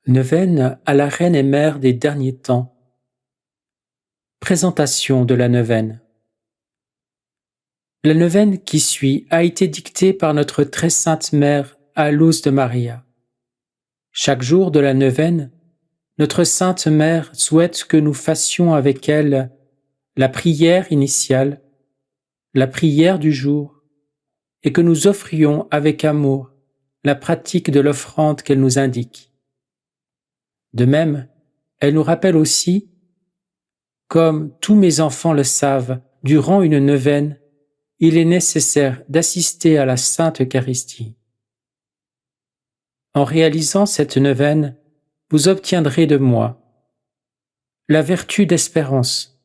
Neuvaine à la Reine et Mère des derniers temps. Présentation de la neuvaine. La neuvaine qui suit a été dictée par notre très sainte Mère à Luz de Maria. Chaque jour de la neuvaine, notre sainte Mère souhaite que nous fassions avec elle la prière initiale, la prière du jour, et que nous offrions avec amour la pratique de l'offrande qu'elle nous indique. De même, elle nous rappelle aussi, comme tous mes enfants le savent, durant une neuvaine, il est nécessaire d'assister à la Sainte Eucharistie. En réalisant cette neuvaine, vous obtiendrez de moi la vertu d'espérance,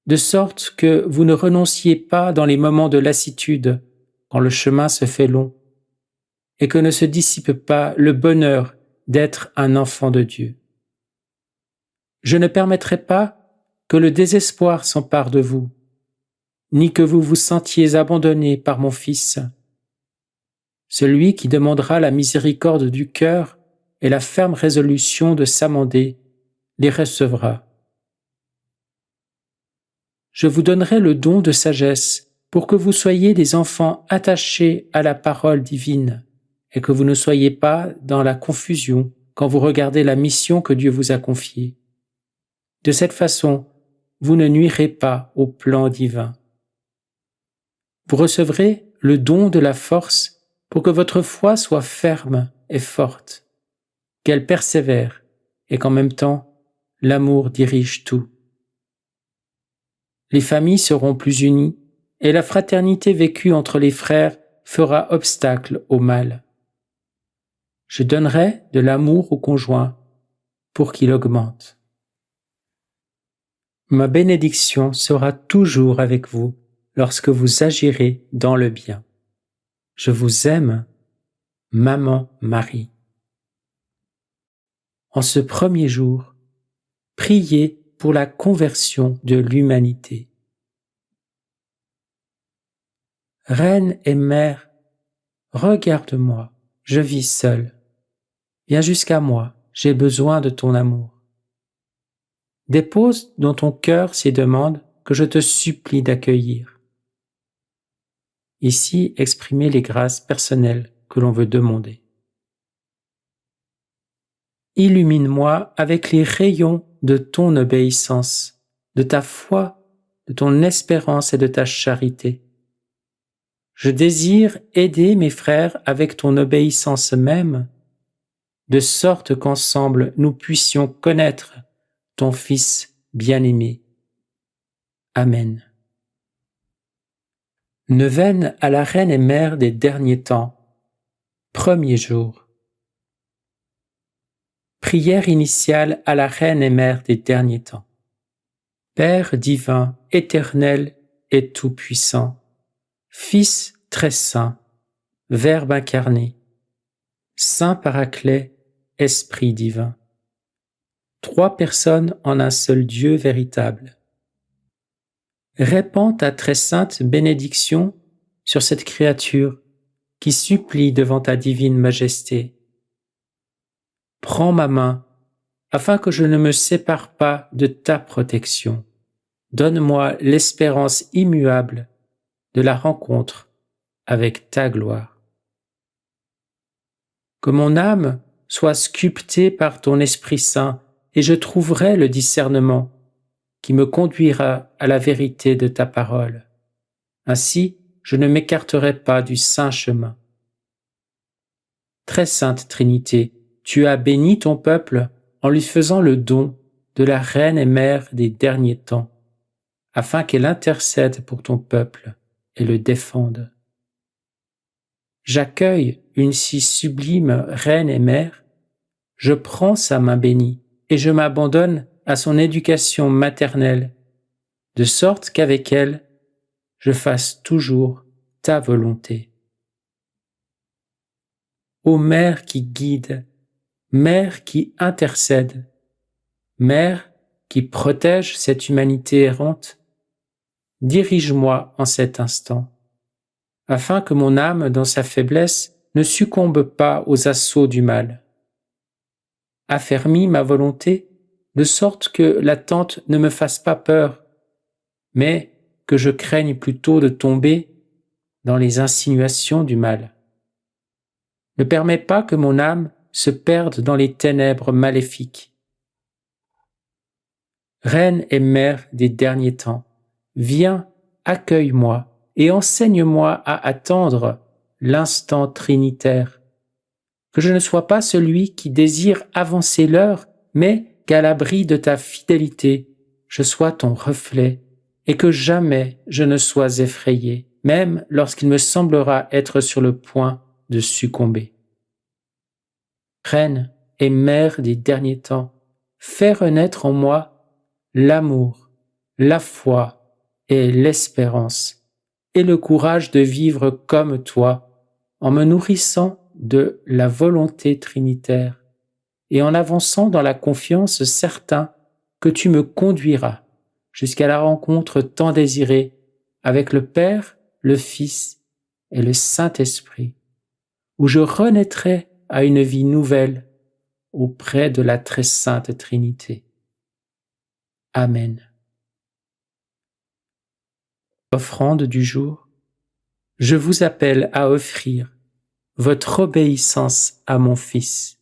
de sorte que vous ne renonciez pas dans les moments de lassitude, quand le chemin se fait long, et que ne se dissipe pas le bonheur d'être un enfant de Dieu. Je ne permettrai pas que le désespoir s'empare de vous, ni que vous vous sentiez abandonné par mon Fils. Celui qui demandera la miséricorde du cœur et la ferme résolution de s'amender les recevra. Je vous donnerai le don de sagesse pour que vous soyez des enfants attachés à la parole divine et que vous ne soyez pas dans la confusion quand vous regardez la mission que Dieu vous a confiée. De cette façon, vous ne nuirez pas au plan divin. Vous recevrez le don de la force pour que votre foi soit ferme et forte, qu'elle persévère et qu'en même temps, l'amour dirige tout. Les familles seront plus unies et la fraternité vécue entre les frères fera obstacle au mal. Je donnerai de l'amour au conjoint pour qu'il augmente. Ma bénédiction sera toujours avec vous lorsque vous agirez dans le bien. Je vous aime, Maman Marie. En ce premier jour, priez pour la conversion de l'humanité. Reine et Mère, regarde-moi, je vis seule. Viens jusqu'à moi, j'ai besoin de ton amour. Dépose dans ton cœur ces demandes que je te supplie d'accueillir. Ici, exprimez les grâces personnelles que l'on veut demander. Illumine-moi avec les rayons de ton obéissance, de ta foi, de ton espérance et de ta charité. Je désire aider mes frères avec ton obéissance même, de sorte qu'ensemble nous puissions connaître ton Fils bien-aimé. Amen. Neuvaine à la Reine et Mère des derniers temps. Premier jour. Prière initiale à la Reine et Mère des derniers temps. Père divin, éternel et tout-puissant, Fils très saint, Verbe incarné, Saint Paraclet, Esprit divin. Trois personnes en un seul Dieu véritable. Répands ta très sainte bénédiction sur cette créature qui supplie devant ta divine majesté. Prends ma main, afin que je ne me sépare pas de ta protection. Donne-moi l'espérance immuable de la rencontre avec ta gloire. Que mon âme soit sculptée par ton Esprit Saint et je trouverai le discernement qui me conduira à la vérité de ta parole. Ainsi, je ne m'écarterai pas du saint chemin. Très sainte Trinité, tu as béni ton peuple en lui faisant le don de la Reine et Mère des derniers temps, afin qu'elle intercède pour ton peuple et le défende. J'accueille une si sublime Reine et Mère, je prends sa main bénie et je m'abandonne à son éducation maternelle, de sorte qu'avec elle, je fasse toujours ta volonté. Ô Mère qui guide, Mère qui intercède, Mère qui protège cette humanité errante, dirige-moi en cet instant, afin que mon âme, dans sa faiblesse, ne succombe pas aux assauts du mal. affermis ma volonté, de sorte que l'attente ne me fasse pas peur, mais que je craigne plutôt de tomber dans les insinuations du mal. Ne permets pas que mon âme se perde dans les ténèbres maléfiques. Reine et mère des derniers temps, viens, accueille-moi et enseigne-moi à attendre l'instant trinitaire, que je ne sois pas celui qui désire avancer l'heure, mais qu'à l'abri de ta fidélité, je sois ton reflet, et que jamais je ne sois effrayé, même lorsqu'il me semblera être sur le point de succomber. Reine et mère des derniers temps, fais renaître en moi l'amour, la foi et l'espérance, et le courage de vivre comme toi, en me nourrissant de la volonté trinitaire et en avançant dans la confiance certain que tu me conduiras jusqu'à la rencontre tant désirée avec le Père, le Fils et le Saint-Esprit, où je renaîtrai à une vie nouvelle auprès de la très sainte Trinité. Amen. Offrande du jour, je vous appelle à offrir votre obéissance à mon Fils.